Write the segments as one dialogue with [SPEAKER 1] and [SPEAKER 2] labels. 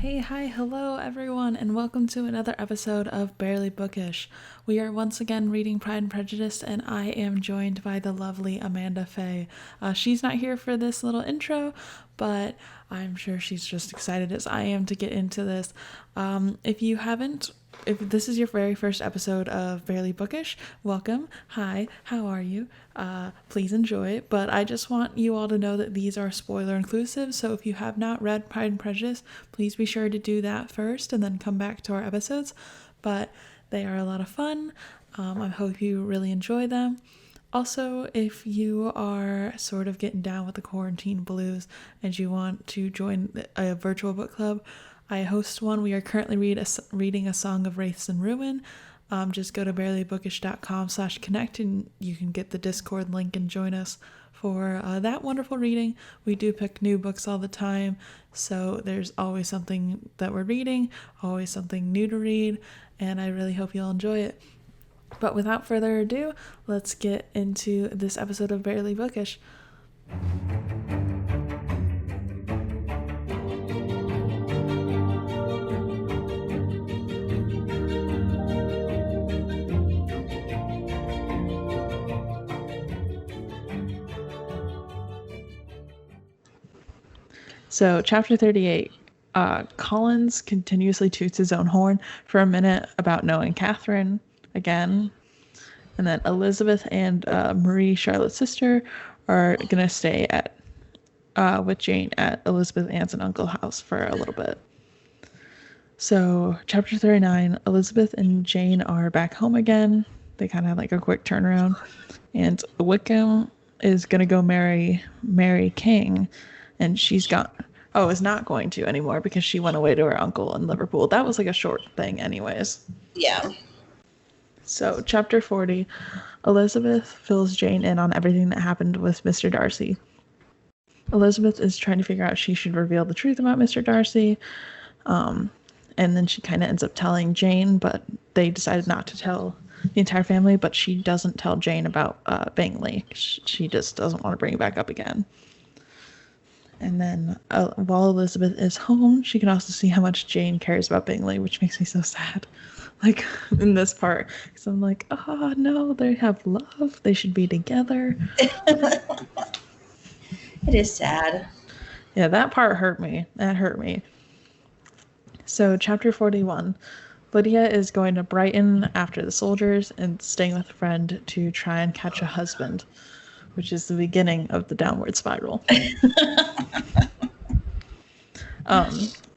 [SPEAKER 1] Hey, hi, hello everyone, and welcome to another episode of Barely Bookish. We are once again reading Pride and Prejudice, and I am joined by the lovely Amanda Faye. She's not here for this little intro, but I'm sure she's just excited as I am to get into this. If this is your very first episode of Barely Bookish, welcome. Hi, how are you? Please enjoy. But I just want you all to know that these are spoiler inclusive, so if you have not read Pride and Prejudice, please be sure to do that first and then come back to our episodes. But they are a lot of fun. I hope you really enjoy them. Also, if you are sort of getting down with the quarantine blues and you want to join a virtual book club, I host one. We are currently reading A Song of Wraiths and Ruin. Just go to barelybookish.com/connect and you can get the Discord link and join us for that wonderful reading. We do pick new books all the time, so there's always something that we're reading, always something new to read, and I really hope you'll enjoy it. But without further ado, let's get into this episode of Barely Bookish. So, chapter 38, Collins continuously toots his own horn for a minute about knowing Catherine again. And then Elizabeth and Marie, Charlotte's sister, are going to stay with Jane at Elizabeth Aunt's and Uncle house for a little bit. So, chapter 39, Elizabeth and Jane are back home again. They kind of have like a quick turnaround. And Wickham is going to go marry King. And is not going to anymore because she went away to her uncle in Liverpool. That was like a short thing anyways.
[SPEAKER 2] Yeah.
[SPEAKER 1] So, chapter 40, Elizabeth fills Jane in on everything that happened with Mr. Darcy. Elizabeth is trying to figure out if she should reveal the truth about Mr. Darcy. And then she kind of ends up telling Jane, but they decided not to tell the entire family, but she doesn't tell Jane about Bingley. She just doesn't want to bring it back up again. And then while Elizabeth is home, she can also see how much Jane cares about Bingley, which makes me so sad. Like, in this part. Because I'm like, oh, no, they have love. They should be together.
[SPEAKER 2] It is sad.
[SPEAKER 1] Yeah, that part hurt me. That hurt me. So, chapter 41. Lydia is going to Brighton after the soldiers and staying with a friend to try and catch a husband, which is the beginning of the downward spiral.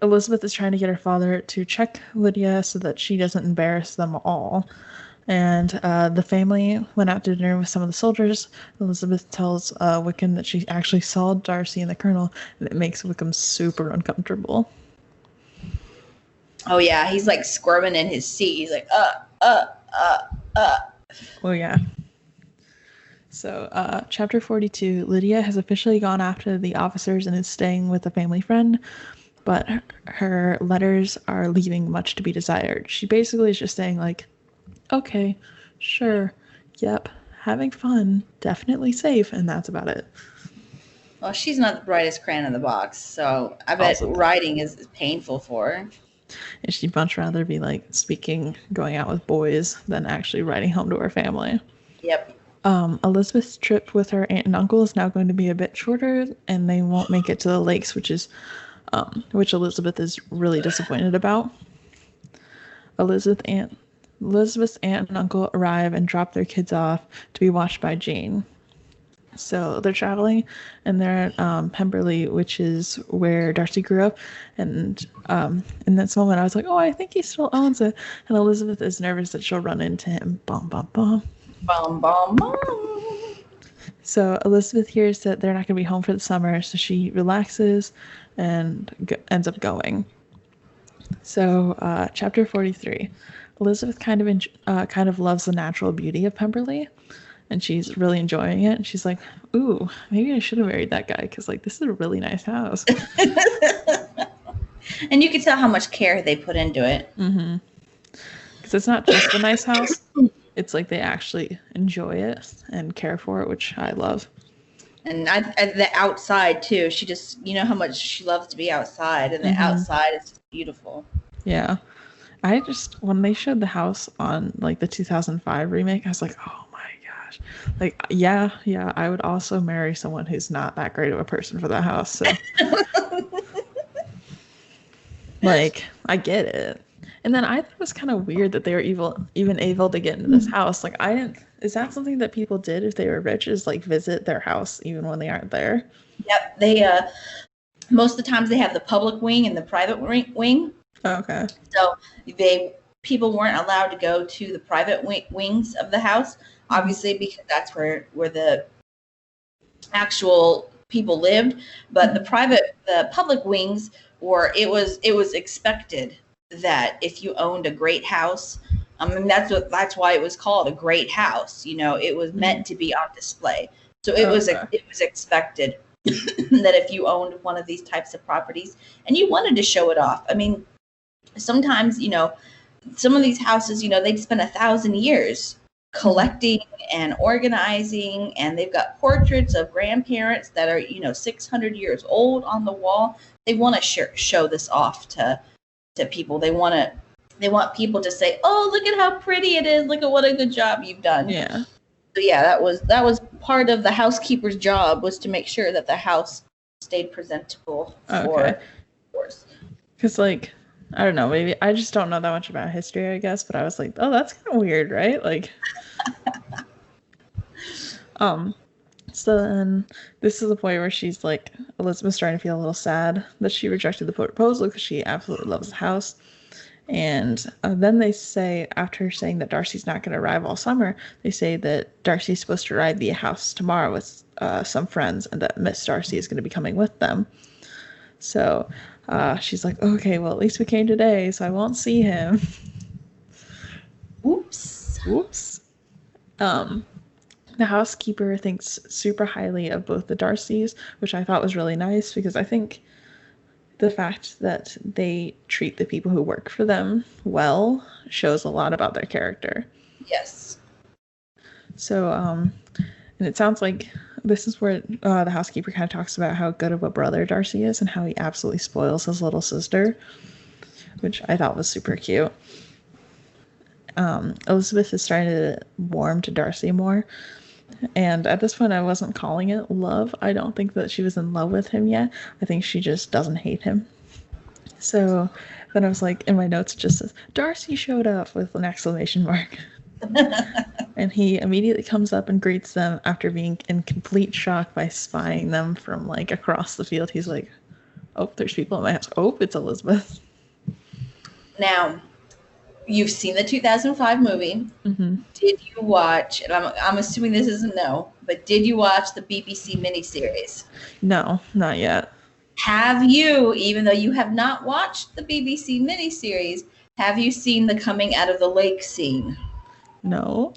[SPEAKER 1] Elizabeth is trying to get her father to check Lydia so that she doesn't embarrass them all. And the family went out to dinner with some of the soldiers. Elizabeth tells Wickham that she actually saw Darcy and the Colonel, and it makes Wickham super uncomfortable.
[SPEAKER 2] Oh, yeah. He's like squirming in his seat. He's like,
[SPEAKER 1] Oh, yeah. So, chapter 42, Lydia has officially gone after the officers and is staying with a family friend, but her letters are leaving much to be desired. She basically is just saying, like, okay, sure, yep, having fun, definitely safe, and that's about it.
[SPEAKER 2] Well, she's not the brightest crayon in the box, so I bet writing is painful for her.
[SPEAKER 1] And she'd much rather be, like, going out with boys than actually writing home to her family.
[SPEAKER 2] Yep.
[SPEAKER 1] Elizabeth's trip with her aunt and uncle is now going to be a bit shorter, and they won't make it to the lakes, which Elizabeth is really disappointed about. Elizabeth's aunt and uncle arrive and drop their kids off to be watched by Jane. So they're traveling, and they're at Pemberley, which is where Darcy grew up. And in this moment, I was like, oh, I think he still owns it. And Elizabeth is nervous that she'll run into him. Bum, bum, bum.
[SPEAKER 2] Bum, bum, bum.
[SPEAKER 1] So Elizabeth hears that they're not going to be home for the summer, so she relaxes and ends up going. So chapter 43, Elizabeth kind of loves the natural beauty of Pemberley, and she's really enjoying it. And she's like, ooh, maybe I should have married that guy because, like, this is a really nice house.
[SPEAKER 2] And you can tell how much care they put into it.
[SPEAKER 1] Mm-hmm. Because it's not just a nice house. It's like they actually enjoy it and care for it, which I love.
[SPEAKER 2] And the outside too. She just, you know how much she loves to be outside, and the outside is just beautiful.
[SPEAKER 1] Yeah. When they showed the house on like the 2005 remake, I was like, oh my gosh. Like, yeah, I would also marry someone who's not that great of a person for that house. So, like, I get it. And then I thought it was kind of weird that they were even able to get into this house. Like, is that something that people did if they were rich, is like visit their house even when they aren't there?
[SPEAKER 2] Yep. They, most of the times they have the public wing and the private wing.
[SPEAKER 1] Oh, okay.
[SPEAKER 2] So people weren't allowed to go to the private wings of the house, obviously, because that's where the actual people lived. But the public wings it was expected that if you owned a great house, I mean, that's why it was called a great house. You know, it was meant to be on display. So it was expected that if you owned one of these types of properties and you wanted to show it off, I mean, sometimes, you know, some of these houses, you know, they'd spend 1,000 years collecting and organizing, and they've got portraits of grandparents that are, you know, 600 years old on the wall. They want to show this off to people. They want people to say, "Oh, look at how pretty it is. Look at what a good job you've done."
[SPEAKER 1] Yeah.
[SPEAKER 2] So yeah, that was part of the housekeeper's job, was to make sure that the house stayed presentable for tours.
[SPEAKER 1] Because, like, I don't know, maybe I just don't know that much about history, I guess, but I was like, oh, that's kind of weird, right? Like, so then this is the point where she's like, Elizabeth's starting to feel a little sad that she rejected the proposal because she absolutely loves the house. And then they say, after saying that Darcy's not going to arrive all summer, they say that Darcy's supposed to arrive at the house tomorrow with some friends, and that Miss Darcy is going to be coming with them. So she's like, okay, well, at least we came today, so I won't see him.
[SPEAKER 2] Oops.
[SPEAKER 1] The housekeeper thinks super highly of both the Darcys, which I thought was really nice, because I think the fact that they treat the people who work for them well shows a lot about their character.
[SPEAKER 2] Yes.
[SPEAKER 1] So, and it sounds like this is where the housekeeper kind of talks about how good of a brother Darcy is and how he absolutely spoils his little sister, which I thought was super cute. Elizabeth is starting to warm to Darcy more. And at this point, I wasn't calling it love. I don't think that she was in love with him yet. I think she just doesn't hate him. So then I was like, in my notes, it just says, Darcy showed up with an exclamation mark. And he immediately comes up and greets them after being in complete shock by spying them from like across the field. He's like, oh, there's people in my house. Oh, it's Elizabeth.
[SPEAKER 2] Now, you've seen the 2005 movie.
[SPEAKER 1] Mm-hmm.
[SPEAKER 2] Did you watch, and I'm assuming this is a no, but did you watch the BBC miniseries?
[SPEAKER 1] No, not yet.
[SPEAKER 2] Have you, even though you have not watched the BBC miniseries, have you seen the coming out of the lake scene?
[SPEAKER 1] No.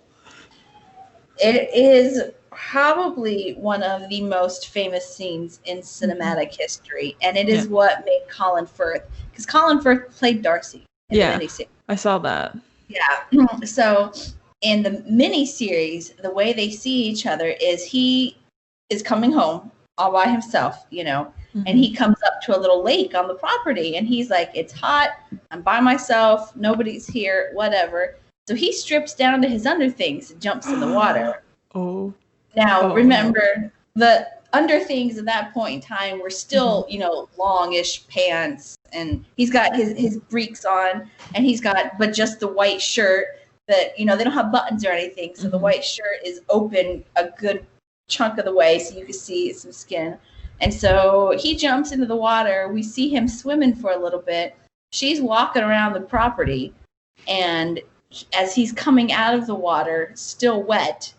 [SPEAKER 2] It is probably one of the most famous scenes in cinematic history, and it is what made Colin Firth, because Colin Firth played Darcy in the miniseries.
[SPEAKER 1] I saw that.
[SPEAKER 2] Yeah. So in the miniseries, the way they see each other is he is coming home all by himself, you know, and he comes up to a little lake on the property, and he's like, it's hot, I'm by myself, nobody's here, whatever. So he strips down to his underthings and jumps in the water. Now, remember, the underthings at that point in time were still, you know, longish pants, and he's got his breeks on, and but just the white shirt that, you know, they don't have buttons or anything. So the white shirt is open a good chunk of the way, so you can see some skin. And so he jumps into the water. We see him swimming for a little bit. She's walking around the property, and as he's coming out of the water, still wet,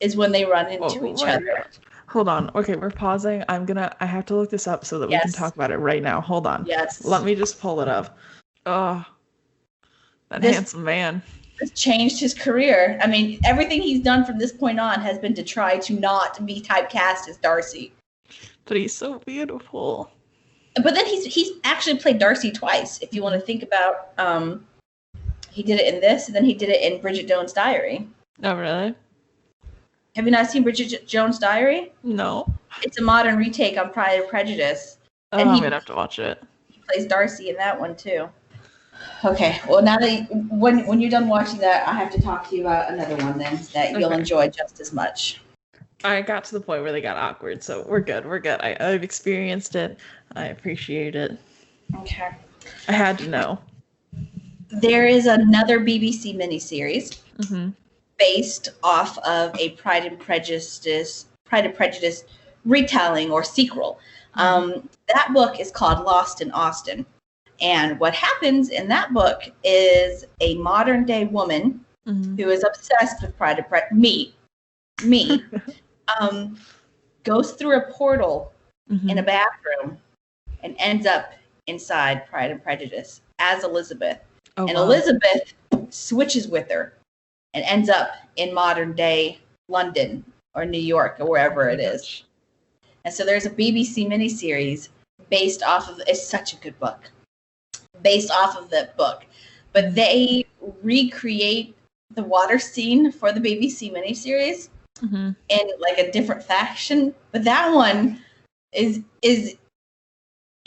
[SPEAKER 2] is when they run into each other.
[SPEAKER 1] Hold on. Okay, we're pausing. I have to look this up so that we can talk about it right now. Hold on.
[SPEAKER 2] Yes.
[SPEAKER 1] Let me just pull it up. Oh, this handsome man.
[SPEAKER 2] Has changed his career. I mean, everything he's done from this point on has been to try to not be typecast as Darcy.
[SPEAKER 1] But he's so beautiful.
[SPEAKER 2] But then he's actually played Darcy twice. If you want to think about, he did it in this, and then he did it in Bridget Jones' Diary.
[SPEAKER 1] Oh, really?
[SPEAKER 2] Have you not seen Bridget Jones' Diary?
[SPEAKER 1] No.
[SPEAKER 2] It's a modern retake on Pride and Prejudice.
[SPEAKER 1] Oh,
[SPEAKER 2] and
[SPEAKER 1] I'm gonna have to watch it.
[SPEAKER 2] He plays Darcy in that one too. Okay, well now that when you're done watching that, I have to talk to you about another one then that you'll enjoy just as much.
[SPEAKER 1] I got to the point where they got awkward, so we're good. I've experienced it. I appreciate it.
[SPEAKER 2] Okay.
[SPEAKER 1] I had to know.
[SPEAKER 2] There is another BBC miniseries based off of a Pride and Prejudice retelling or sequel. That book is called Lost in Austen. And what happens in that book is a modern day woman who is obsessed with Pride and Prejudice, me, goes through a portal in a bathroom and ends up inside Pride and Prejudice as Elizabeth. Elizabeth switches with her and ends up in modern day London or New York or wherever it is. And so there's a BBC miniseries based off of, it's such a good book, based off of that book. But they recreate the water scene for the BBC miniseries in like a different fashion. But that one is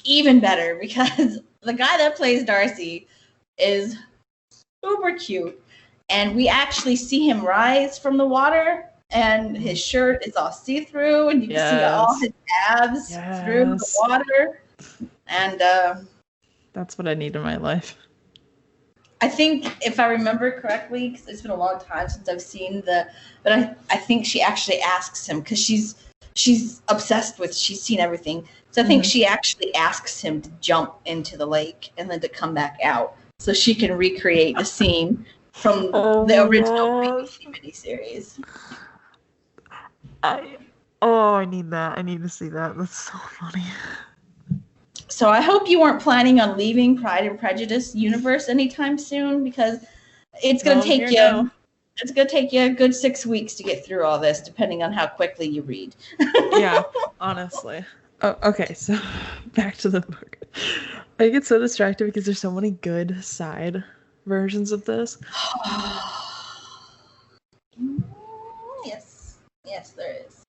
[SPEAKER 2] even better because the guy that plays Darcy is super cute. And we actually see him rise from the water and his shirt is all see-through and you can see all his abs through the water. And
[SPEAKER 1] that's what I need in my life.
[SPEAKER 2] I think if I remember correctly, because it's been a long time since I've seen but I think she actually asks him because she's obsessed with, she's seen everything. So I think she actually asks him to jump into the lake and then to come back out so she can recreate the scene from the original BBC miniseries.
[SPEAKER 1] I need that. I need to see that. That's so funny.
[SPEAKER 2] So I hope you weren't planning on leaving Pride and Prejudice universe anytime soon because it's going to take you. It's going to take you a good 6 weeks to get through all this, depending on how quickly you read.
[SPEAKER 1] Yeah, honestly. Oh, okay, so back to the book. I get so distracted because there's so many good side versions of this.
[SPEAKER 2] Yes, there is.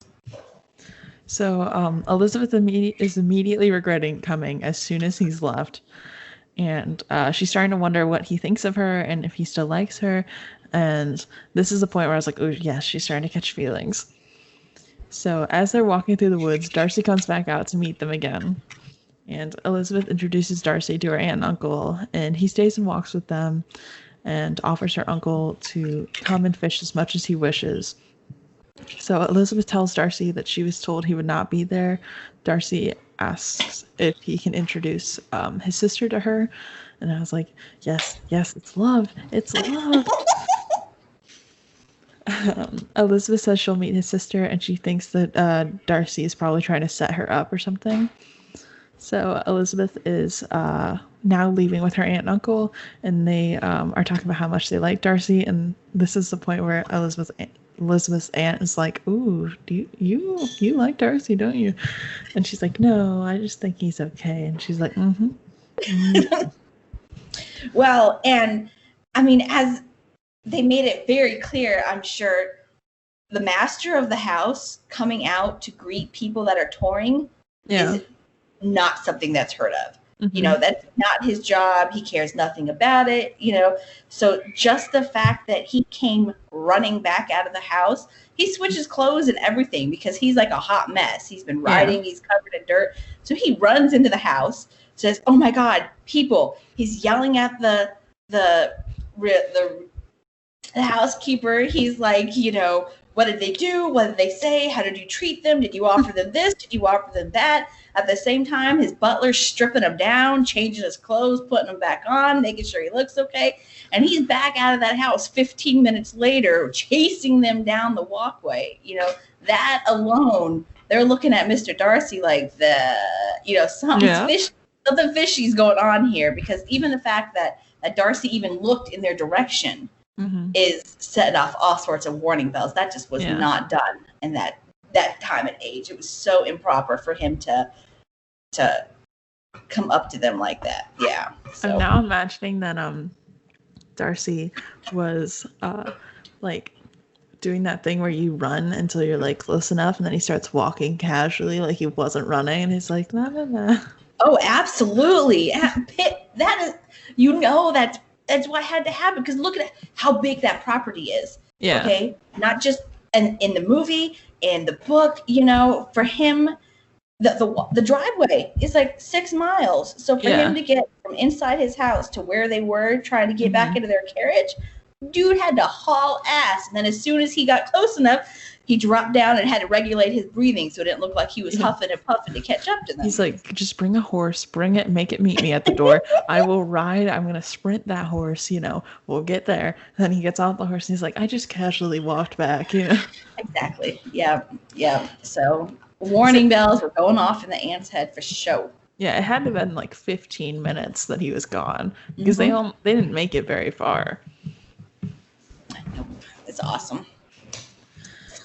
[SPEAKER 1] So Elizabeth is immediately regretting coming as soon as he's left. And she's starting to wonder what he thinks of her and if he still likes her. And this is the point where I was like, oh, yes, she's starting to catch feelings. So as they're walking through the woods, Darcy comes back out to meet them again. And Elizabeth introduces Darcy to her aunt and uncle. And he stays and walks with them and offers her uncle to come and fish as much as he wishes. So Elizabeth tells Darcy that she was told he would not be there. Darcy asks if he can introduce his sister to her. And I was like, yes, it's love. It's love. Elizabeth says she'll meet his sister and she thinks that Darcy is probably trying to set her up or something. So Elizabeth is now leaving with her aunt and uncle, and they are talking about how much they like Darcy. And this is the point where Elizabeth's aunt is like, "Ooh, do you like Darcy, don't you?" And she's like, "No, I just think he's okay." And she's like,
[SPEAKER 2] Well, and I mean, as they made it very clear, I'm sure the master of the house coming out to greet people that are touring is not something that's heard of. You know, that's not his job. He cares nothing about it, you know. So just the fact that he came running back out of the house, he switches clothes and everything because he's like a hot mess. He's been riding, he's covered in dirt. So he runs into the house, says, "Oh my God, people." He's yelling at the housekeeper. He's like, you know, what did they do? What did they say? How did you treat them? Did you offer them this? Did you offer them that? At the same time, his butler's stripping him down, changing his clothes, putting him back on, making sure he looks okay. And he's back out of that house 15 minutes later, chasing them down the walkway. You know, that alone, they're looking at Mr. Darcy like something fishy's going on here, because even the fact that Darcy even looked in their direction is setting off all sorts of warning bells. That just was not done in that time and age. It was so improper for him to come up to them like that. Yeah. So.
[SPEAKER 1] I'm now imagining that Darcy was like doing that thing where you run until you're like close enough, and then he starts walking casually like he wasn't running, and he's like, nah, nah, nah.
[SPEAKER 2] Oh, absolutely. That is, that's what had to happen, because look at how big that property is.
[SPEAKER 1] Yeah.
[SPEAKER 2] Okay, not just in the movie, in the book. For him, the driveway is like 6 miles. So for him to get from inside his house to where they were trying to get back into their carriage, dude had to haul ass. And then as soon as he got close enough, he dropped down and had to regulate his breathing so it didn't look like he was huffing and puffing to catch up to them.
[SPEAKER 1] He's like, just bring a horse, bring it, make it meet me at the door. I will ride. I'm going to sprint that horse, we'll get there. And then he gets off the horse and he's like, I just casually walked back,
[SPEAKER 2] Exactly. Yeah. Yeah. So warning bells were going off in the ant's head for sure.
[SPEAKER 1] Yeah, it had to have been like 15 minutes that he was gone, because they didn't make it very far.
[SPEAKER 2] It's awesome.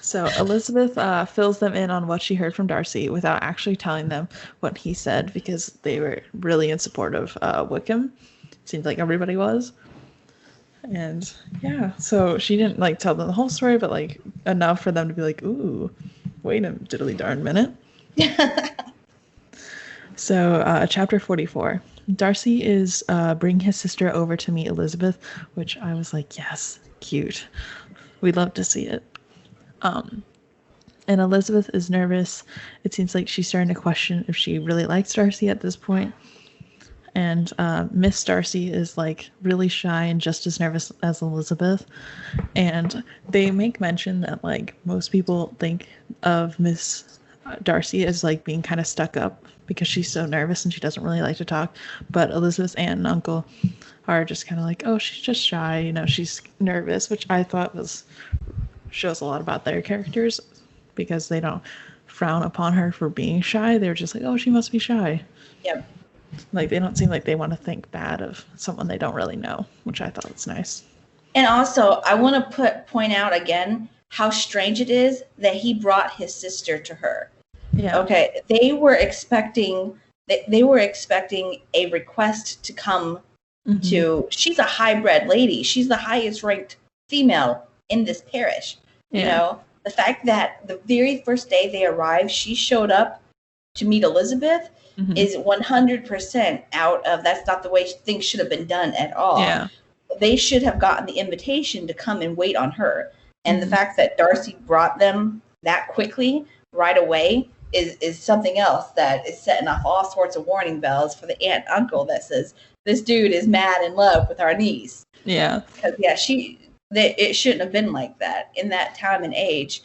[SPEAKER 1] So Elizabeth fills them in on what she heard from Darcy without actually telling them what he said, because they were really in support of Wickham. Seems like everybody was. And yeah, so she didn't like tell them the whole story, but like enough for them to be like, ooh, wait a diddly darn minute. So chapter 44. Darcy is bringing his sister over to meet Elizabeth, which I was like, yes, cute. We'd love to see it. And Elizabeth is nervous. It seems like she's starting to question if she really likes Darcy at this point. And Miss Darcy is like really shy and just as nervous as Elizabeth. And they make mention that like most people think of Miss Darcy as like being kind of stuck up because she's so nervous and she doesn't really like to talk. But Elizabeth's aunt and uncle are just kind of like, oh, she's just shy, she's nervous, which I thought shows a lot about their characters, because they don't frown upon her for being shy. They're just like, oh, she must be shy.
[SPEAKER 2] Yep.
[SPEAKER 1] Like, they don't seem like they want to think bad of someone they don't really know, which I thought was nice.
[SPEAKER 2] And also, I want to point out again how strange it is that he brought his sister to her.
[SPEAKER 1] Yeah.
[SPEAKER 2] Okay. They were expecting a request to come to. She's a high-bred lady. She's the highest-ranked female in this parish. The fact that the very first day they arrived, she showed up to meet Elizabeth is 100% out of, that's not the way things should have been done at all.
[SPEAKER 1] Yeah.
[SPEAKER 2] They should have gotten the invitation to come and wait on her. And the fact that Darcy brought them that quickly right away is something else that is setting off all sorts of warning bells for the aunt and uncle that says, this dude is mad in love with our niece.
[SPEAKER 1] Yeah.
[SPEAKER 2] Because, it shouldn't have been like that in that time and age.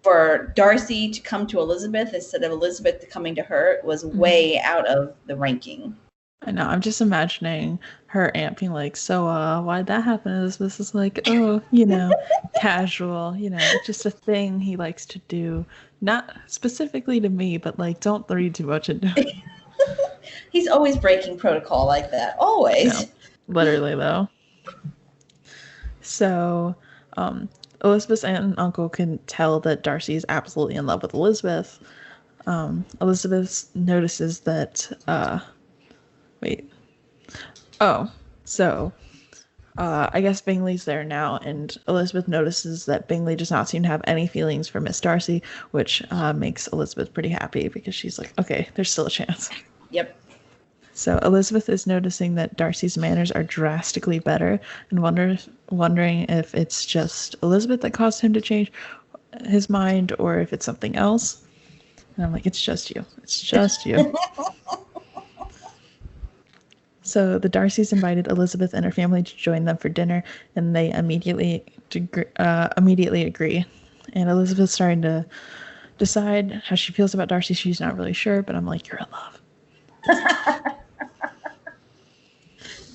[SPEAKER 2] For Darcy to come to Elizabeth instead of Elizabeth coming to her was way out of the ranking.
[SPEAKER 1] I know. I'm just imagining her aunt being like, so why'd that happen? Elizabeth is like, oh, casual, just a thing he likes to do. Not specifically to me, but like, don't read too much into it.
[SPEAKER 2] He's always breaking protocol like that. Always.
[SPEAKER 1] No, literally, though. So, Elizabeth's aunt and uncle can tell that Darcy is absolutely in love with Elizabeth. Elizabeth notices that, I guess Bingley's there now, and Elizabeth notices that Bingley does not seem to have any feelings for Miss Darcy, which makes Elizabeth pretty happy, because she's like, okay, there's still a chance.
[SPEAKER 2] Yep.
[SPEAKER 1] So Elizabeth is noticing that Darcy's manners are drastically better, and wondering if it's just Elizabeth that caused him to change his mind, or if it's something else. And I'm like, it's just you. It's just you. So the Darcys invited Elizabeth and her family to join them for dinner, and they immediately agree. And Elizabeth's starting to decide how she feels about Darcy. She's not really sure, but I'm like, you're in love.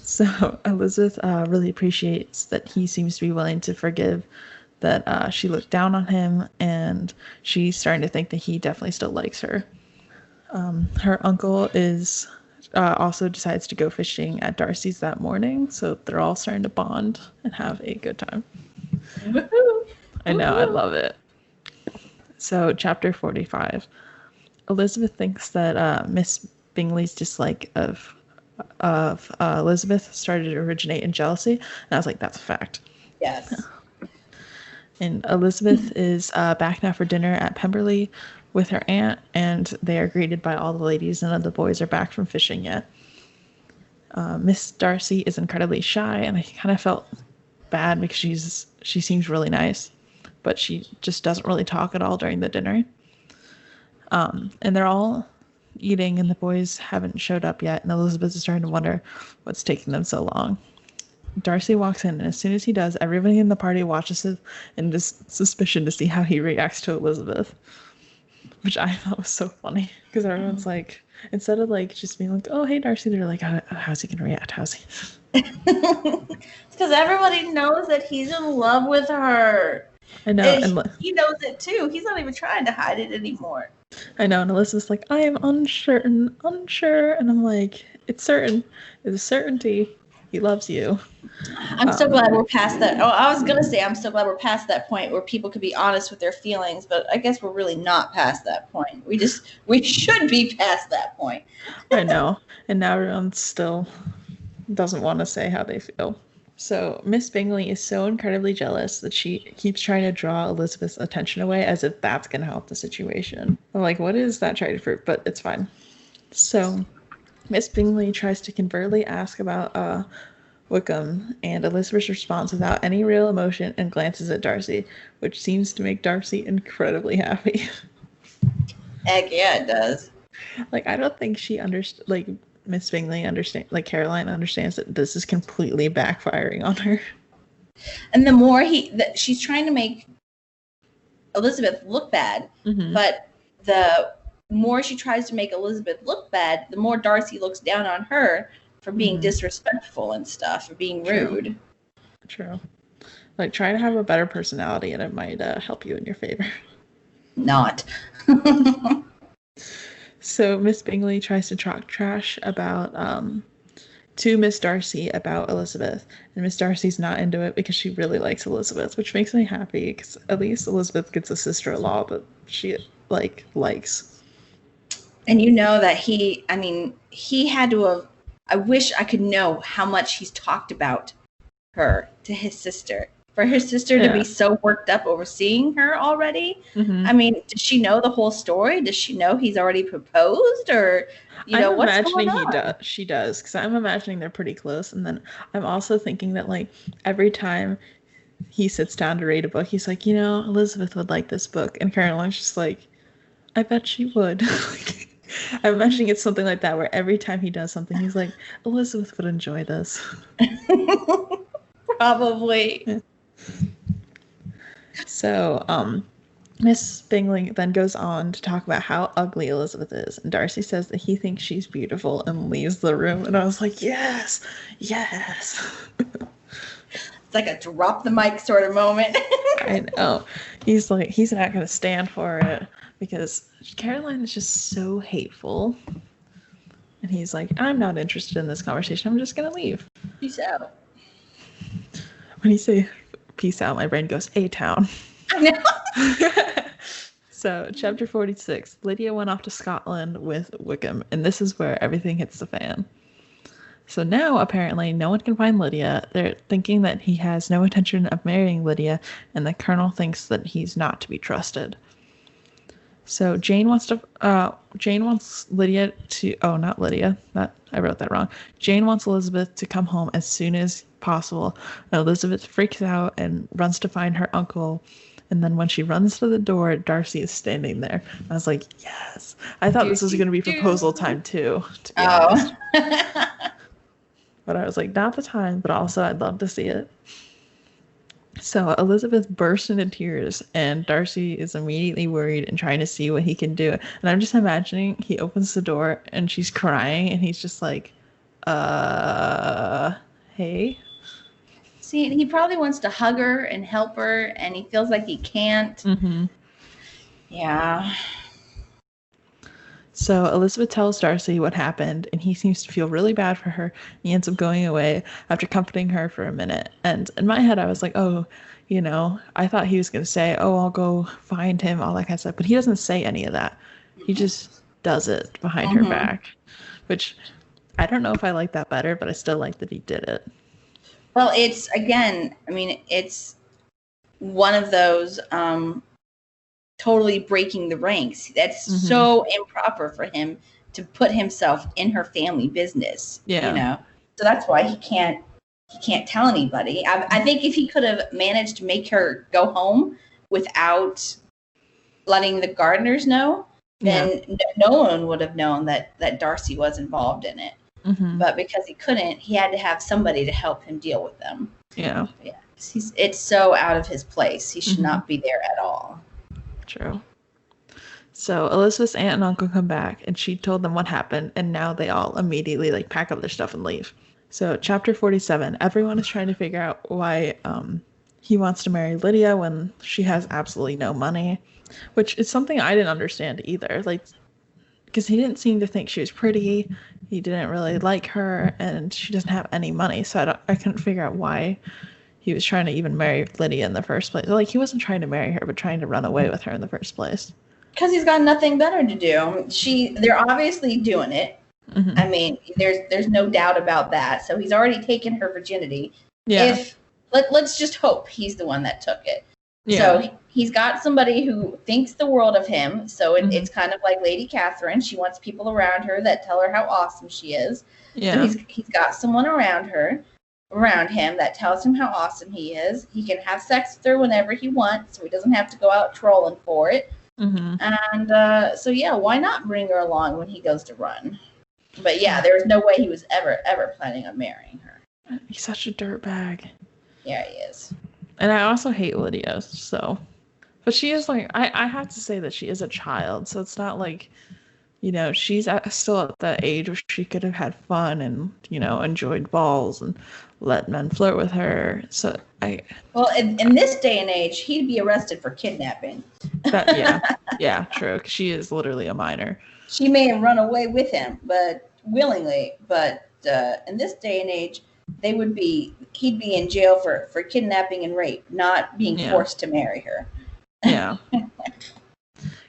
[SPEAKER 1] So Elizabeth really appreciates that he seems to be willing to forgive that she looked down on him, and she's starting to think that he definitely still likes her. Her uncle is also decides to go fishing at Darcy's that morning, so they're all starting to bond and have a good time.
[SPEAKER 2] Woo-hoo.
[SPEAKER 1] I know, I love it. So chapter 45. Elizabeth thinks that Miss Bingley's dislike of Elizabeth started to originate in jealousy, and I was like, that's a fact.
[SPEAKER 2] Yes.
[SPEAKER 1] And Elizabeth is back now for dinner at Pemberley with her aunt, and they are greeted by all the ladies. None of the boys are back from fishing yet. Miss Darcy is incredibly shy, and I kind of felt bad because she seems really nice, but she just doesn't really talk at all during the dinner. And they're all eating, and the boys haven't showed up yet, and Elizabeth is starting to wonder what's taking them so long. Darcy walks in, and as soon as he does, everybody in the party watches him in just suspicion to see how he reacts to Elizabeth, which I thought was so funny because everyone's like, instead of like just being like, "Oh, hey, Darcy," they're like, "How's he gonna react? How's he?"
[SPEAKER 2] Because everybody knows that he's in love with her.
[SPEAKER 1] I know,
[SPEAKER 2] and he knows it too. He's not even trying to hide it anymore.
[SPEAKER 1] I know, and Elizabeth's like, "I am unsure," and I'm like, "It's certain. It's a certainty. He loves you."
[SPEAKER 2] I'm so glad we're past that. Oh, I was gonna say I'm so glad we're past that point where people could be honest with their feelings, but I guess we're really not past that point. We should be past that point.
[SPEAKER 1] I know, and now everyone still doesn't want to say how they feel. So Miss Bingley is so incredibly jealous that she keeps trying to draw Elizabeth's attention away as if that's going to help the situation. I'm like, what is that trying to fruit? But it's fine. So Miss Bingley tries to covertly ask about Wickham, and Elizabeth responds without any real emotion and glances at Darcy, which seems to make Darcy incredibly happy.
[SPEAKER 2] Heck yeah, it does.
[SPEAKER 1] Like, I don't think she understands, like, Miss Bingley like Caroline understands that this is completely backfiring on her.
[SPEAKER 2] And the more she's trying to make Elizabeth look bad, but the more she tries to make Elizabeth look bad, the more Darcy looks down on her for being disrespectful and stuff, for being rude.
[SPEAKER 1] True. Like, try to have a better personality and it might help you in your favor.
[SPEAKER 2] Not.
[SPEAKER 1] So Miss Bingley tries to talk trash about to Miss Darcy about Elizabeth, and Miss Darcy's not into it because she really likes Elizabeth, which makes me happy because at least Elizabeth gets a sister-in-law that she likes. And
[SPEAKER 2] you know that he had to have. I wish I could know how much he's talked about her to his sister. For his sister to be so worked up over seeing her already. I mean, does she know the whole story? Does she know he's already proposed? Or, what's going on?
[SPEAKER 1] She does, because I'm imagining they're pretty close. And then I'm also thinking that, like, every time he sits down to read a book, he's like, Elizabeth would like this book. And Caroline's just like, I bet she would. I'm imagining it's something like that, where every time he does something, he's like, Elizabeth would enjoy this.
[SPEAKER 2] Probably.
[SPEAKER 1] Yeah. So, Miss Bingley then goes on to talk about how ugly Elizabeth is, and Darcy says that he thinks she's beautiful and leaves the room, and I was like, yes.
[SPEAKER 2] It's like a drop the mic sort of moment.
[SPEAKER 1] I know. He's like, he's not going to stand for it because Caroline is just so hateful, and he's like, I'm not interested in this conversation. I'm just going to leave.
[SPEAKER 2] Peace out.
[SPEAKER 1] When you say peace out, my brain goes, A-town.
[SPEAKER 2] I know.
[SPEAKER 1] So, chapter 46, Lydia went off to Scotland with Wickham, and this is where everything hits the fan. So now, apparently, no one can find Lydia. They're thinking that he has no intention of marrying Lydia, and the Colonel thinks that he's not to be trusted. So Jane wants Lydia to, not Lydia, I wrote that wrong. Jane wants Elizabeth to come home as soon as possible. And Elizabeth freaks out and runs to find her uncle. And then when she runs to the door, Darcy is standing there. I was like, yes. I thought this was going to be proposal time too, to be honest. But I was like, not the time, but also I'd love to see it. So Elizabeth bursts into tears, and Darcy is immediately worried and trying to see what he can do. And I'm just imagining he opens the door and she's crying, and he's just like, hey.
[SPEAKER 2] See, he probably wants to hug her and help her, and he feels like he can't. Yeah.
[SPEAKER 1] So Elizabeth tells Darcy what happened, and he seems to feel really bad for her. He ends up going away after comforting her for a minute. And in my head, I was like, I thought he was going to say, I'll go find him, all that kind of stuff. But he doesn't say any of that. He just does it behind her back, which I don't know if I like that better, but I still like that he did it.
[SPEAKER 2] Well, it's one of those totally breaking the ranks. That's so improper for him to put himself in her family business.
[SPEAKER 1] Yeah.
[SPEAKER 2] So that's why he can't tell anybody. I think if he could have managed to make her go home without letting the Gardners know, then no one would have known that Darcy was involved in it. But because he couldn't, he had to have somebody to help him deal with them.
[SPEAKER 1] Yeah.
[SPEAKER 2] It's so out of his place. He should not be there at all.
[SPEAKER 1] True. So Elizabeth's aunt and uncle come back, and she told them what happened, and now they all immediately pack up their stuff and leave. So chapter 47, everyone is trying to figure out why he wants to marry Lydia when she has absolutely no money, which is something I didn't understand either. Because he didn't seem to think she was pretty, he didn't really like her, and she doesn't have any money. So I couldn't figure out why he was trying to even marry Lydia in the first place. He wasn't trying to marry her, but trying to run away with her in the first place.
[SPEAKER 2] Because he's got nothing better to do. They're obviously doing it. I mean, there's no doubt about that. So he's already taken her virginity.
[SPEAKER 1] Yeah.
[SPEAKER 2] Let's just hope he's the one that took it.
[SPEAKER 1] Yeah.
[SPEAKER 2] So he's got somebody who thinks the world of him. So it's kind of like Lady Catherine. She wants people around her that tell her how awesome she is.
[SPEAKER 1] Yeah.
[SPEAKER 2] So he's got someone around him that tells him how awesome he is. He can have sex with her whenever he wants, so he doesn't have to go out trolling for it. And so why not bring her along when he goes to run? But there's no way he was ever planning on marrying her.
[SPEAKER 1] He's such a dirtbag.
[SPEAKER 2] Yeah, he is.
[SPEAKER 1] And I also hate Lydia, so. But she is I have to say that she is a child, so it's not she's still at the age where she could have had fun and, enjoyed balls and let men flirt with her. So
[SPEAKER 2] Well, in this day and age, he'd be arrested for kidnapping.
[SPEAKER 1] Yeah, true. 'Cause she is literally a minor.
[SPEAKER 2] She may have run away with him, but willingly. But in this day and age, he'd be in jail for kidnapping and rape, not being forced to marry her.
[SPEAKER 1] Yeah.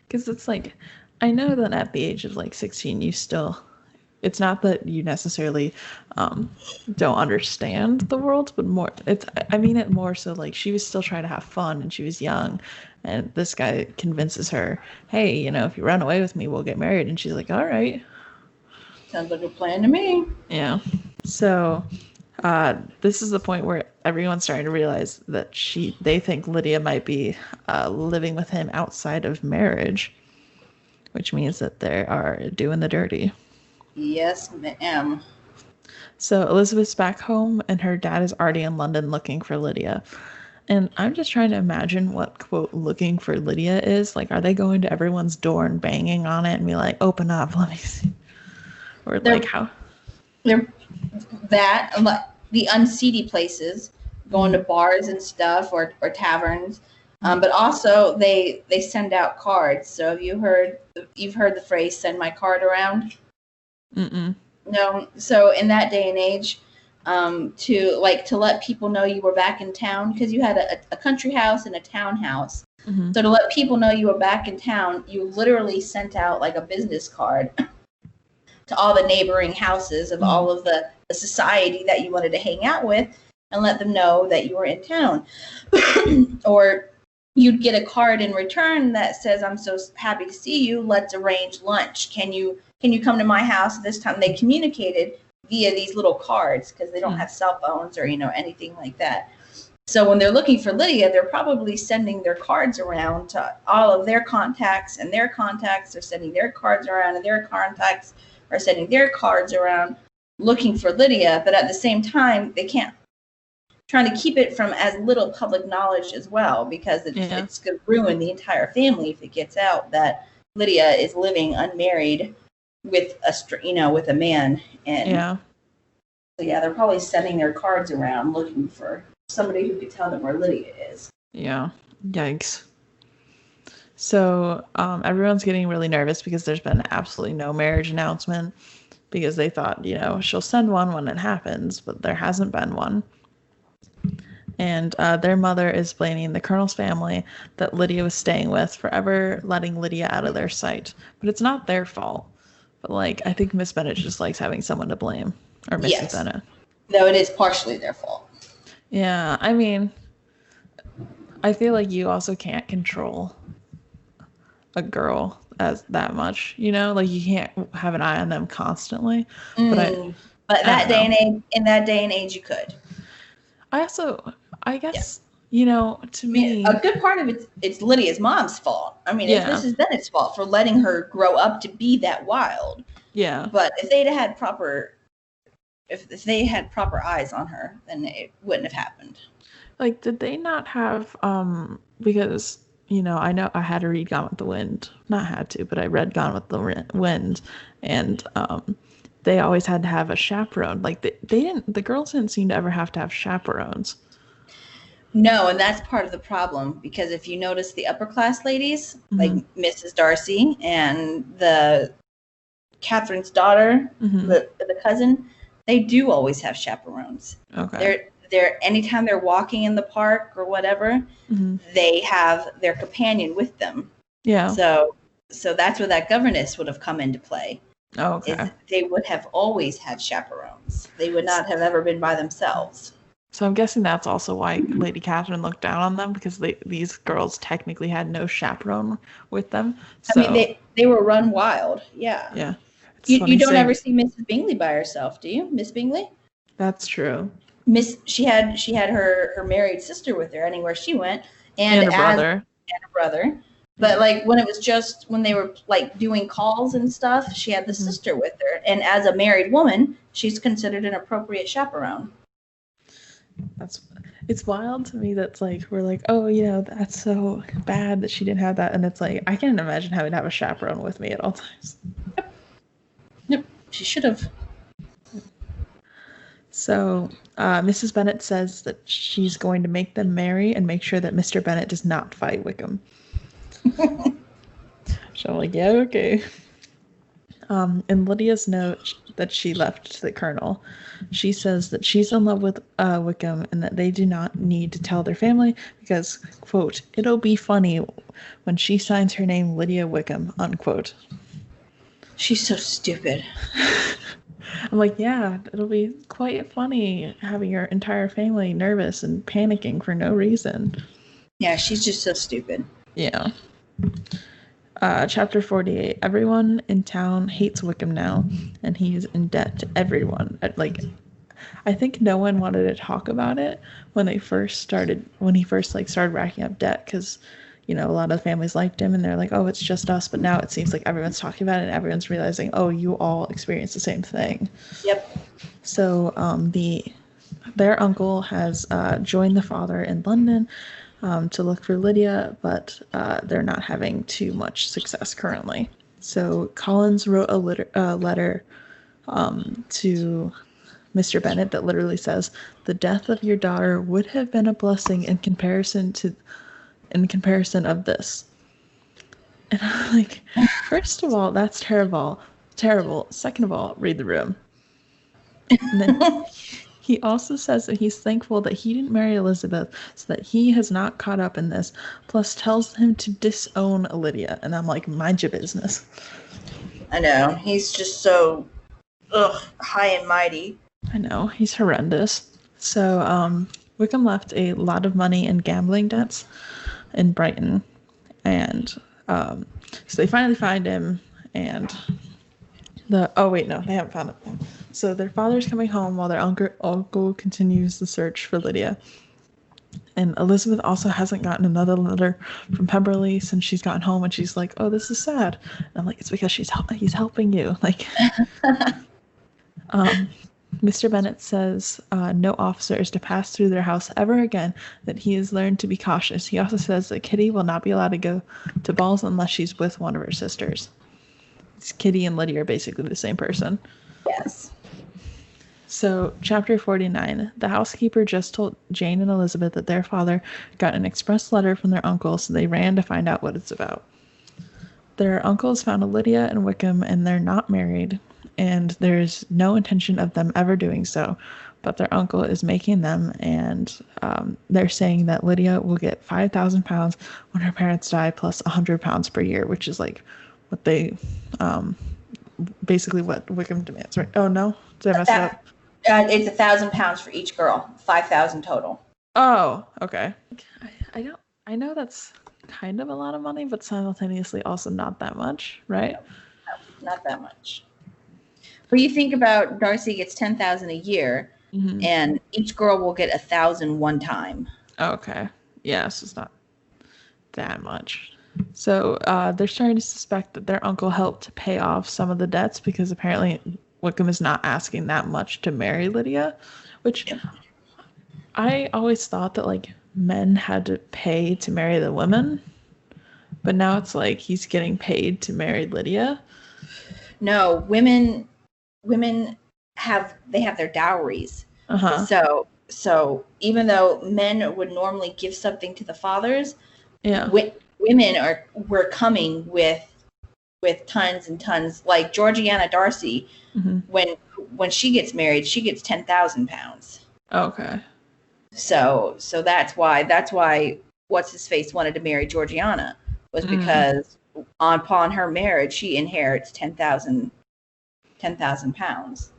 [SPEAKER 1] Because it's I know that at the age of 16, it's not that you necessarily don't understand the world, but I mean it more so she was still trying to have fun and she was young, and this guy convinces her, hey, if you run away with me, we'll get married. And she's like, all right.
[SPEAKER 2] Sounds like a plan to me.
[SPEAKER 1] Yeah. So this is the point where everyone's starting to realize that they think Lydia might be living with him outside of marriage, which means that they are doing the dirty.
[SPEAKER 2] Yes, ma'am.
[SPEAKER 1] So Elizabeth's back home, and her dad is already in London looking for Lydia. And I'm just trying to imagine what, quote, looking for Lydia is. Are they going to everyone's door and banging on it and be like, open up, let me see? Or how?
[SPEAKER 2] They're the unseedy places, going to bars and stuff or taverns. But also they send out cards. So you've heard the phrase "send my card around"? No. So in that day and age, to let people know you were back in town, because you had a country house and a townhouse. So to let people know you were back in town, you literally sent out a business card to all the neighboring houses of all of the society that you wanted to hang out with, and let them know that you were in town. Or you'd get a card in return that says, I'm so happy to see you. Let's arrange lunch. Can you come to my house this time? They communicated via these little cards because they don't have cell phones or, anything like that. So when they're looking for Lydia, they're probably sending their cards around to all of their contacts, and their contacts are sending their cards around, and their contacts are sending their cards around looking for Lydia. But at the same time, they can't, trying to keep it from as little public knowledge as well, because it's going to ruin the entire family if it gets out that Lydia is living unmarried with a man. And so they're probably sending their cards around looking for somebody who could tell them where Lydia is.
[SPEAKER 1] Yeah. Yikes. So everyone's getting really nervous because there's been absolutely no marriage announcement, because they thought, she'll send one when it happens, but there hasn't been one. And their mother is blaming the Colonel's family that Lydia was staying with for ever letting Lydia out of their sight. But it's not their fault. But I think Miss Bennet just likes having someone to blame. Or Mrs. Bennet.
[SPEAKER 2] No, it is partially their fault.
[SPEAKER 1] Yeah, I mean, I feel like you also can't control a girl as that much, you know, like you can't have an eye on them constantly. But
[SPEAKER 2] but
[SPEAKER 1] I don't know.
[SPEAKER 2] in that day and age, you could.
[SPEAKER 1] I guess, you know, to me,
[SPEAKER 2] a good part of it's Lydia's mom's fault. I mean, it's
[SPEAKER 1] yeah,
[SPEAKER 2] Mrs. Bennet's fault for letting her grow up to be that wild.
[SPEAKER 1] yeah.
[SPEAKER 2] But if they'd had proper, if they had proper eyes on her, then it wouldn't have happened.
[SPEAKER 1] Like, did they not have, because, you know I had to read Gone with the Wind. Not had to, but I read Gone with the Wind, and they always had to have a chaperone. Like, the girls didn't seem to ever have to have chaperones.
[SPEAKER 2] No, and that's part of the problem, because if you notice the upper class ladies,
[SPEAKER 1] Mm-hmm.
[SPEAKER 2] like Mrs. Darcy and the Catherine's daughter,
[SPEAKER 1] Mm-hmm.
[SPEAKER 2] the cousin, they do always have chaperones.
[SPEAKER 1] Okay.
[SPEAKER 2] They're anytime they're walking in the park or whatever,
[SPEAKER 1] Mm-hmm.
[SPEAKER 2] they have their companion with them.
[SPEAKER 1] Yeah.
[SPEAKER 2] So that's where that governess would have come into play.
[SPEAKER 1] Oh, okay.
[SPEAKER 2] They would have always had chaperones. They would not have ever been by themselves.
[SPEAKER 1] So I'm guessing that's also why Lady Catherine looked down on them, because these girls technically had no chaperone with them. So,
[SPEAKER 2] I mean, they were run wild. Yeah.
[SPEAKER 1] Yeah.
[SPEAKER 2] You don't ever see Mrs. Bingley by herself, do you? Miss Bingley?
[SPEAKER 1] That's true.
[SPEAKER 2] She had her married sister with her anywhere she went,
[SPEAKER 1] and a brother.
[SPEAKER 2] But like when they were like doing calls and stuff, she had the
[SPEAKER 1] Mm-hmm.
[SPEAKER 2] sister with her. And as a married woman, she's considered an appropriate chaperone.
[SPEAKER 1] It's wild to me that's like, we're like, oh, you know, that's so bad that she didn't have that. And it's like, I can't imagine having to have a chaperone with me at all times.
[SPEAKER 2] Yep. She should have.
[SPEAKER 1] So Mrs. Bennet says that she's going to make them marry and make sure that Mr. Bennet does not fight Wickham. So I'm like, yeah, okay. In Lydia's note that she left to the Colonel, she says that she's in love with Wickham and that they do not need to tell their family because, quote, it'll be funny when she signs her name Lydia Wickham, unquote.
[SPEAKER 2] She's so stupid.
[SPEAKER 1] I'm like, yeah, it'll be quite funny having your entire family nervous and panicking for no reason.
[SPEAKER 2] Yeah, she's just so stupid.
[SPEAKER 1] Yeah. Chapter 48. Everyone in town hates Wickham now, and he's in debt to everyone. Like, I think no one wanted to talk about it when he first started racking up debt, because, you know, a lot of families liked him, and they're like, oh, it's just us. But now it seems like everyone's talking about it, and everyone's realizing, oh, you all experience the same thing.
[SPEAKER 2] Yep.
[SPEAKER 1] So, their uncle has joined the father in London to look for Lydia, but they're not having too much success currently. So Collins wrote a letter to Mr. Bennet that literally says, "The death of your daughter would have been a blessing in comparison of this." And I'm like, first of all, that's terrible. Second of all, read the room. And then he also says that he's thankful that he didn't marry Elizabeth, so that he has not caught up in this, plus tells him to disown Lydia. And I'm like, mind your business.
[SPEAKER 2] I know. He's just so high and mighty.
[SPEAKER 1] I know. He's horrendous. So Wickham left a lot of money in gambling debts in Brighton. And so they finally find him, and they haven't found him. So their father's coming home while their uncle continues the search for Lydia. And Elizabeth also hasn't gotten another letter from Pemberley since she's gotten home, and she's like, oh, this is sad. And I'm like, it's because he's helping you. Like, Mr. Bennet says no officer is to pass through their house ever again, that he has learned to be cautious. He also says that Kitty will not be allowed to go to balls unless she's with one of her sisters. Kitty and Lydia are basically the same person.
[SPEAKER 2] Yes.
[SPEAKER 1] So, chapter 49. The housekeeper just told Jane and Elizabeth that their father got an express letter from their uncle, so they ran to find out what it's about. Their uncles found Lydia and Wickham, and they're not married, and there's no intention of them ever doing so. But their uncle is making them, and they're saying that Lydia will get £5,000 when her parents die, plus £100 per year, which is like what they, basically what Wickham demands, right? Oh no, did I mess it up?
[SPEAKER 2] It's £1,000 for each girl, 5,000 total.
[SPEAKER 1] Oh, okay. I don't. I know that's kind of a lot of money, but simultaneously also not that much, right?
[SPEAKER 2] No, not that much. But you think about Darcy gets 10,000 a year,
[SPEAKER 1] Mm-hmm.
[SPEAKER 2] and each girl will get 1,000 one time.
[SPEAKER 1] Okay. Yeah, so it's not that much. So they're starting to suspect that their uncle helped to pay off some of the debts because apparently Wickham is not asking that much to marry Lydia, which I always thought that like men had to pay to marry the women, but now it's like he's getting paid to marry Lydia.
[SPEAKER 2] No, women have their dowries.
[SPEAKER 1] Uh-huh.
[SPEAKER 2] So even though men would normally give something to the fathers,
[SPEAKER 1] Yeah.
[SPEAKER 2] women were coming with tons and tons. Like Georgiana Darcy,
[SPEAKER 1] Mm-hmm.
[SPEAKER 2] when she gets married, she gets 10,000 pounds.
[SPEAKER 1] Okay.
[SPEAKER 2] So that's why what's his face wanted to marry Georgiana, was because upon her marriage she inherits 10,000 pounds.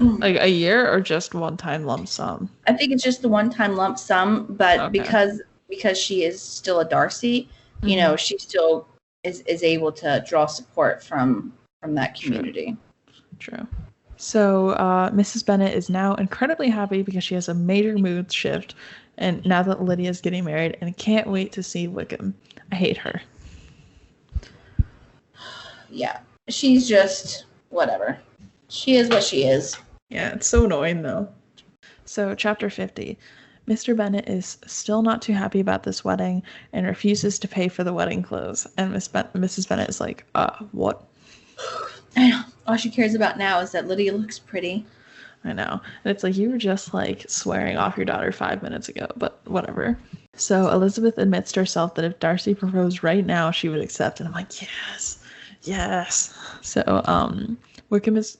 [SPEAKER 1] Like a year or just one time lump sum?
[SPEAKER 2] I think it's just the one-time lump sum, but
[SPEAKER 1] Okay.
[SPEAKER 2] because she is still a Darcy, you know, she still is able to draw support from that community.
[SPEAKER 1] True. So Mrs. Bennet is now incredibly happy because she has a major mood shift, and now that Lydia's getting married, and can't wait to see Wickham. I hate her.
[SPEAKER 2] Yeah, she's just whatever. She is what she is.
[SPEAKER 1] Yeah, it's so annoying though. So chapter 50. Mr. Bennet is still not too happy about this wedding and refuses to pay for the wedding clothes. And Mrs. Bennet is like, what?
[SPEAKER 2] I know. All she cares about now is that Lydia looks pretty.
[SPEAKER 1] I know. And it's like, you were just like swearing off your daughter 5 minutes ago, but whatever. So Elizabeth admits to herself that if Darcy proposed right now, she would accept. And I'm like, yes. So Wickham is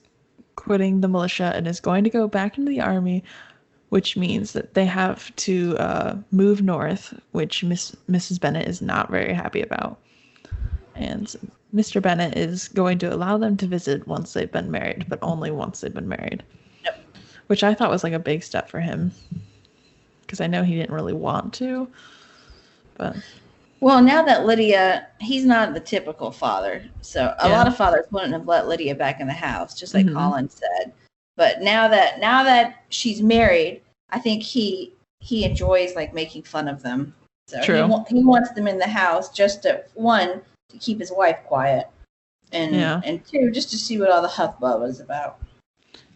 [SPEAKER 1] quitting the militia and is going to go back into the army, which means that they have to move north, which Mrs. Bennet is not very happy about. And Mr. Bennet is going to allow them to visit once they've been married, but only once they've been married.
[SPEAKER 2] Yep.
[SPEAKER 1] Which I thought was like a big step for him, because I know he didn't really want to. But
[SPEAKER 2] well, now that Lydia, he's not the typical father, so a lot of fathers wouldn't have let Lydia back in the house, just like Colin said. But now that she's married, I think he enjoys like making fun of them. So
[SPEAKER 1] True.
[SPEAKER 2] He wants them in the house just to keep his wife quiet, and two, just to see what all the hubbub is about.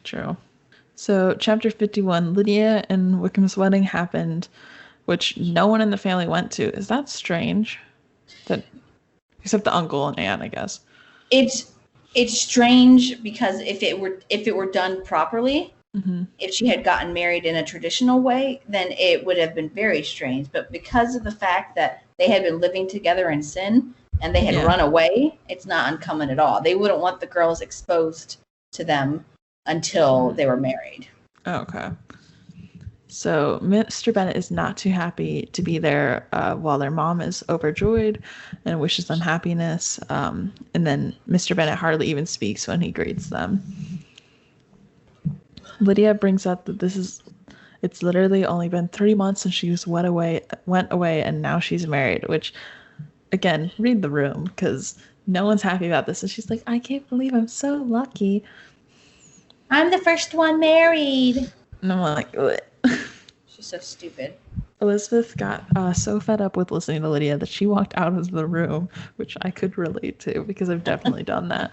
[SPEAKER 1] True. So chapter 51, Lydia and Wickham's wedding happened, which no one in the family went to. Is that strange? Except the uncle and aunt, I guess.
[SPEAKER 2] It's strange because if it were done properly, if she had gotten married in a traditional way, then it would have been very strange. But because of the fact that they had been living together in sin and they had run away, it's not uncommon at all. They wouldn't want the girls exposed to them until they were married.
[SPEAKER 1] Okay. So Mr. Bennet is not too happy to be there while their mom is overjoyed and wishes them happiness. And then Mr. Bennet hardly even speaks when he greets them. Lydia brings up that it's literally only been 3 months since she went away, and now she's married, which, again, read the room, because no one's happy about this. And she's like, I can't believe I'm so lucky.
[SPEAKER 2] I'm the first one married.
[SPEAKER 1] And I'm like, what?
[SPEAKER 2] She's so stupid.
[SPEAKER 1] Elizabeth got so fed up with listening to Lydia that she walked out of the room, which I could relate to because I've definitely done that.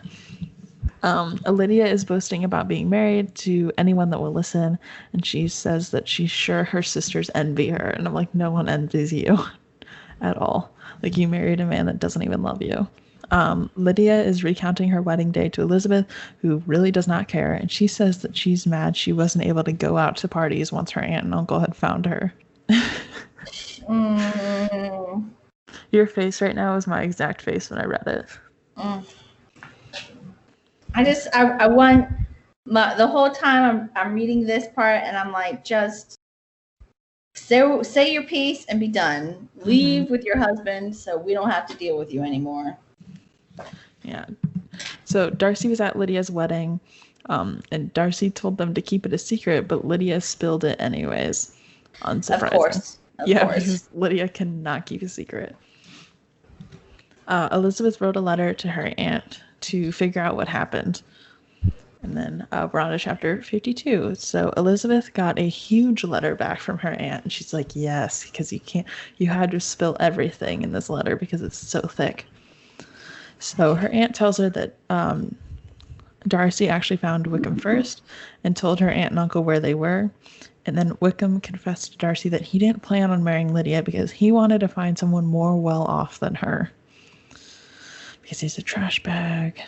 [SPEAKER 1] Lydia is boasting about being married to anyone that will listen, and she says that she's sure her sisters envy her. And I'm like, no one envies you at all. Like, you married a man that doesn't even love you. Lydia is recounting her wedding day to Elizabeth, who really does not care, and she says that she's mad she wasn't able to go out to parties once her aunt and uncle had found her. Your face right now is my exact face when I read it.
[SPEAKER 2] I want the whole time I'm reading this part, and I'm like, just say your piece and be done. Leave with your husband so we don't have to deal with you anymore.
[SPEAKER 1] Yeah. So Darcy was at Lydia's wedding, and Darcy told them to keep it a secret, but Lydia spilled it anyways. Unsurprising.
[SPEAKER 2] Of course. Of
[SPEAKER 1] Yeah,
[SPEAKER 2] course.
[SPEAKER 1] because Lydia cannot keep a secret. Elizabeth wrote a letter to her aunt to figure out what happened. And then we're on to chapter 52. So Elizabeth got a huge letter back from her aunt, and she's like, yes, because you had to spill everything in this letter because it's so thick. So her aunt tells her that Darcy actually found Wickham first and told her aunt and uncle where they were. And then Wickham confessed to Darcy that he didn't plan on marrying Lydia because he wanted to find someone more well off than her. Because he's a trash bag.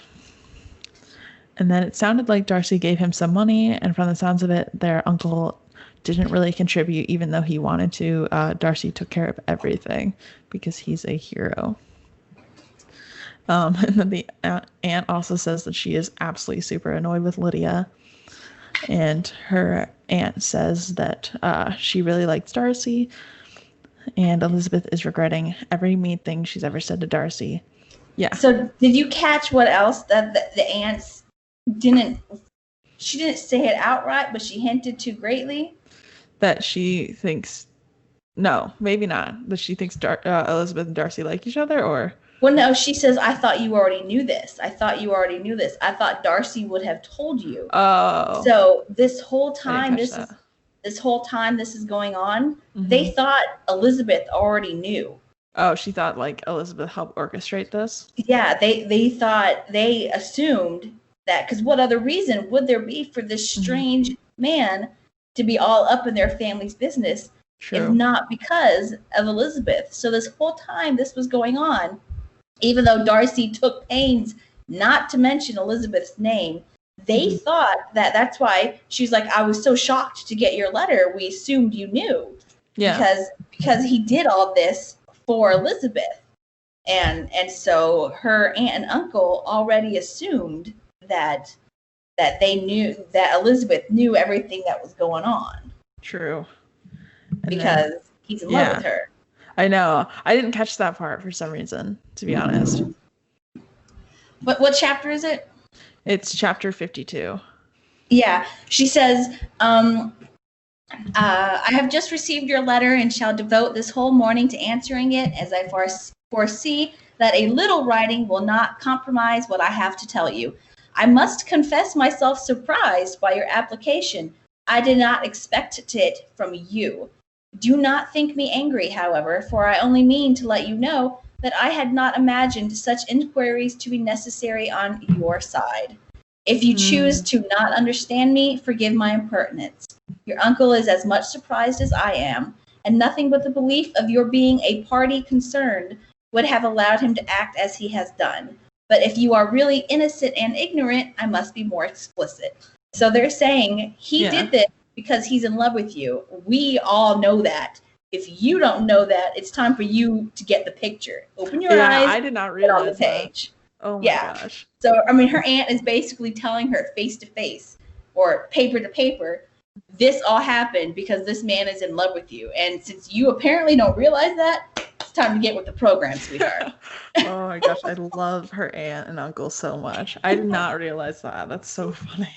[SPEAKER 1] And then it sounded like Darcy gave him some money, and from the sounds of it, their uncle didn't really contribute, even though he wanted to. Darcy took care of everything because he's a hero. And then the aunt also says that she is absolutely super annoyed with Lydia. And her aunt says that she really likes Darcy, and Elizabeth is regretting every mean thing she's ever said to Darcy. Yeah.
[SPEAKER 2] So did you catch what else that the aunts didn't? She didn't say it outright, but she hinted too greatly.
[SPEAKER 1] That she thinks, no, maybe not. That she thinks Elizabeth and Darcy like each other, or?
[SPEAKER 2] Well, no, she says, I thought you already knew this. I thought you already knew this. I thought Darcy would have told you.
[SPEAKER 1] Oh.
[SPEAKER 2] So this whole time, this is going on,
[SPEAKER 1] mm-hmm.
[SPEAKER 2] They thought Elizabeth already knew.
[SPEAKER 1] Oh, she thought like Elizabeth helped orchestrate this?
[SPEAKER 2] Yeah, they assumed that, because what other reason would there be for this strange man to be all up in their family's business? True. If not because of Elizabeth. So this whole time this was going on, even though Darcy took pains not to mention Elizabeth's name, they thought that that's why she's like, I was so shocked to get your letter. We assumed you knew. Yeah. Because he did all this for Elizabeth. And so her aunt and uncle already assumed that they knew that Elizabeth knew everything that was going on.
[SPEAKER 1] True. And
[SPEAKER 2] because he's in love with her.
[SPEAKER 1] I know. I didn't catch that part for some reason, to be honest.
[SPEAKER 2] What chapter is it?
[SPEAKER 1] It's chapter 52.
[SPEAKER 2] Yeah. She says, I have just received your letter and shall devote this whole morning to answering it, as I foresee that a little writing will not compromise what I have to tell you. I must confess myself surprised by your application. I did not expect it from you. Do not think me angry, however, for I only mean to let you know that I had not imagined such inquiries to be necessary on your side. If you choose to not understand me, forgive my impertinence. Your uncle is as much surprised as I am, and nothing but the belief of your being a party concerned would have allowed him to act as he has done. But if you are really innocent and ignorant, I must be more explicit. So they're saying he did this because he's in love with you. We all know that. If you don't know that, it's time for you to get the picture. Open your eyes.
[SPEAKER 1] I did not realize
[SPEAKER 2] on the page.
[SPEAKER 1] That. Oh my gosh.
[SPEAKER 2] So, I mean, her aunt is basically telling her face to face or paper to paper, this all happened because this man is in love with you. And since you apparently don't realize that, it's time to get with the program, sweetheart.
[SPEAKER 1] Oh my gosh, I love her aunt and uncle so much. I did not realize that. That's so funny.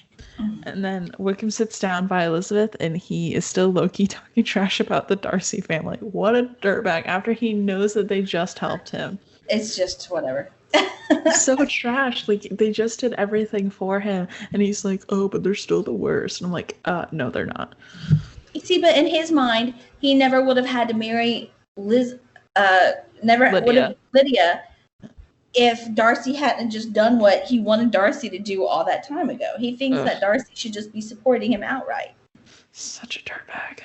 [SPEAKER 1] And then Wickham sits down by Elizabeth, and he is still low-key talking trash about the Darcy family. What a dirtbag, after he knows that they just helped him.
[SPEAKER 2] It's just whatever.
[SPEAKER 1] So trash. Like, they just did everything for him, and he's like, oh, but they're still the worst. And I'm like, no, they're not.
[SPEAKER 2] You see, but in his mind, he never would have had to marry Lydia if Darcy hadn't just done what he wanted Darcy to do all that time ago. He thinks that Darcy should just be supporting him outright.
[SPEAKER 1] Such a dirtbag.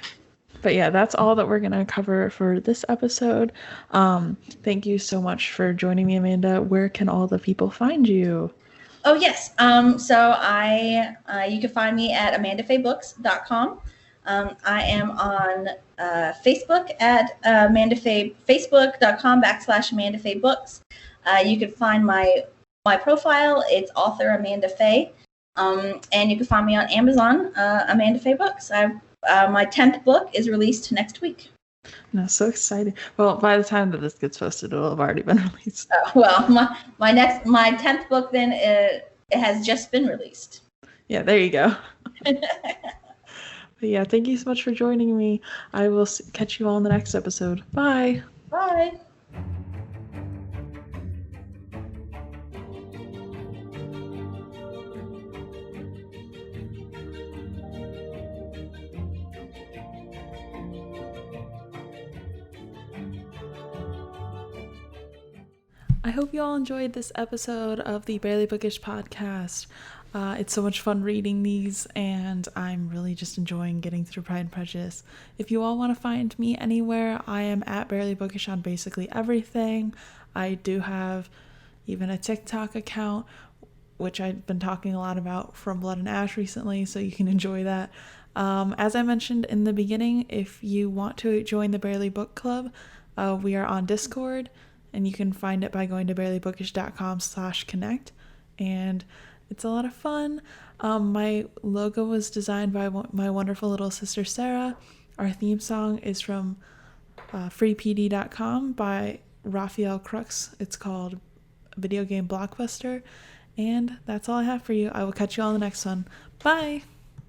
[SPEAKER 1] But yeah, that's all that we're going to cover for this episode. Thank you so much for joining me, Amanda. Where can all the people find you?
[SPEAKER 2] Oh, yes. So you can find me at amandafaybooks.com. I am on Facebook at facebook.com/AmandaFayeBooks. You can find my profile. It's author Amanda Faye. And you can find me on Amazon, Amanda Faye Books. My 10th book is released next week.
[SPEAKER 1] No, so exciting. Well, by the time that this gets posted, it will have already been released.
[SPEAKER 2] Well, my 10th book then it has just been released.
[SPEAKER 1] Yeah, there you go. But yeah, thank you so much for joining me. I will catch you all in the next episode. Bye.
[SPEAKER 2] Bye.
[SPEAKER 1] I hope you all enjoyed this episode of the Barely Bookish podcast. It's so much fun reading these, and I'm really just enjoying getting through Pride and Prejudice. If you all want to find me anywhere, I am at Barely Bookish on basically everything. I do have even a TikTok account, which I've been talking a lot about from Blood and Ash recently, so you can enjoy that. As I mentioned in the beginning, if you want to join the Barely Book Club, we are on Discord, and you can find it by going to barelybookish.com/connect, and it's a lot of fun. My logo was designed by my wonderful little sister Sarah. Our theme song is from freepd.com by Raphael Crux. It's called Video Game Blockbuster, and that's all I have for you. I will catch you all in the next one. Bye!